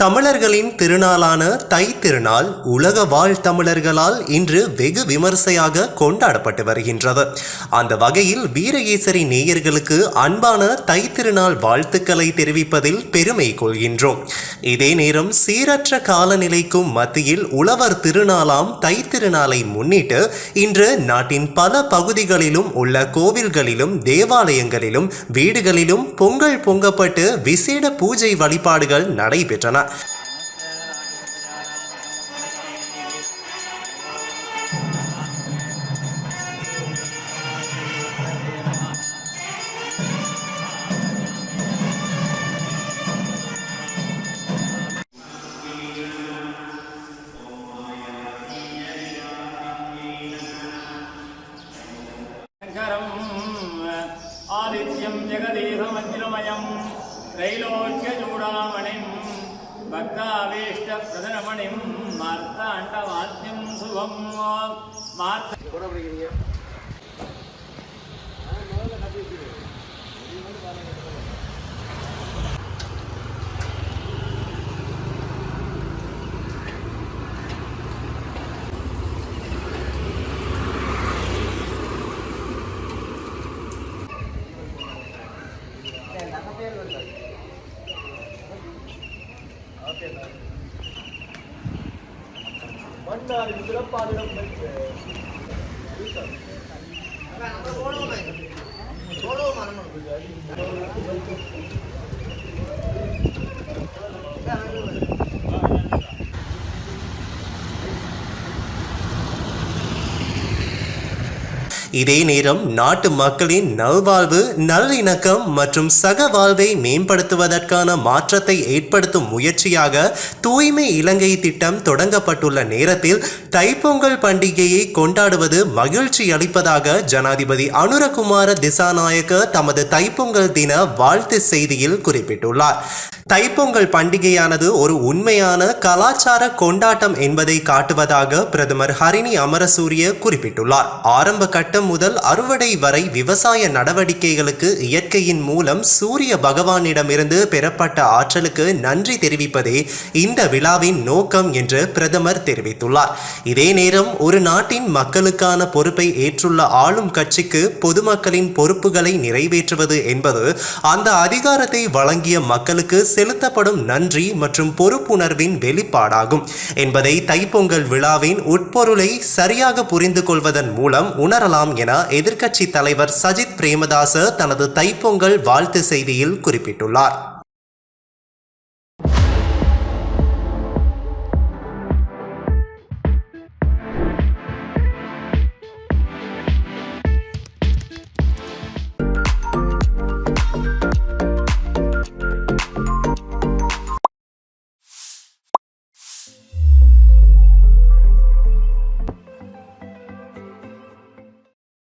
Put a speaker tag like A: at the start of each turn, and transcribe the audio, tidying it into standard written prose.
A: தமிழர்களின் திருநாளான தை திருநாள் உலக வாழ் தமிழர்களால் இன்று வெகு விமர்சையாக கொண்டாடப்பட்டு வருகின்றது. அந்த வகையில் வீரகேசரி நேயர்களுக்கு அன்பான தை திருநாள் வாழ்த்துக்களை தெரிவிப்பதில் பெருமை கொள்கின்றோம். இதே நேரம் சீரற்ற காலநிலைக்கும் மத்தியில் உழவர் திருநாளாம் தை திருநாளை முன்னிட்டு இன்று நாட்டின் பல பகுதிகளிலும் உள்ள கோவில்களிலும் தேவாலயங்களிலும் வீடுகளிலும் பொங்கல் பொங்கப்பட்டு விசேட பூஜை வழிபாடுகள் நடைபெற்றன.
B: आदित्यं जगदीशमज्रमयं त्रैलोक्यचूडामणिं भक्ताभीष्टप्रदनमणिं मार्ताण्डमाद्यं शुभं
C: மன்னாரின் சிறப்பாளிடம் பெற்று
A: இதே நேரம் நாட்டு மக்களின் நல்வாழ்வு நல்லிணக்கம் மற்றும் சக வாழ்வை மேம்படுத்துவதற்கான மாற்றத்தை ஏற்படுத்தும் முயற்சியாக தூய்மை இலங்கை திட்டம் தொடங்கப்பட்டுள்ள நேரத்தில் தைப்பொங்கல் பண்டிகையை கொண்டாடுவது மகிழ்ச்சி அளிப்பதாக ஜனாதிபதி அனுரகுமார திசாநாயக்க தமது தைப்பொங்கல் தின வாழ்த்து செய்தியில் குறிப்பிட்டுள்ளார். தைப்பொங்கல் பண்டிகையானது ஒரு உண்மையான கலாச்சார கொண்டாட்டம் என்பதை காட்டுவதாக பிரதமர் ஹரிணி அமரசூரிய குறிப்பிட்டுள்ளார். ஆரம்ப கட்டம் முதல் அறுவடை வரை விவசாய நடவடிக்கைகளுக்கு இயற்கையின் மூலம் சூரிய பகவானிடமிருந்து பெறப்பட்ட ஆற்றலுக்கு நன்றி தெரிவிப்பதே இந்த விழாவின் நோக்கம் என்று பிரதமர் தெரிவித்துள்ளார். இதே நேரம் ஒரு நாட்டின் மக்களுக்கான பொறுப்பை ஏற்றுள்ள ஆளும் கட்சிக்கு பொதுமக்களின் பொறுப்புகளை நிறைவேற்றுவது என்பது அந்த அதிகாரத்தை வழங்கிய மக்களுக்கு செலுத்தப்படும் நன்றி மற்றும் பொறுப்புணர்வின் வெளிப்பாடாகும் என்பதை தைப்பொங்கல் விழாவின் உட்பொருளை சரியாக புரிந்து கொள்வதன் மூலம் உணரலாம் என எதிர்க்கட்சி தலைவர் சஜித் பிரேமதாச தனது தைப்பொங்கல் வாழ்த்து செய்தியில் குறிப்பிட்டுள்ளார்.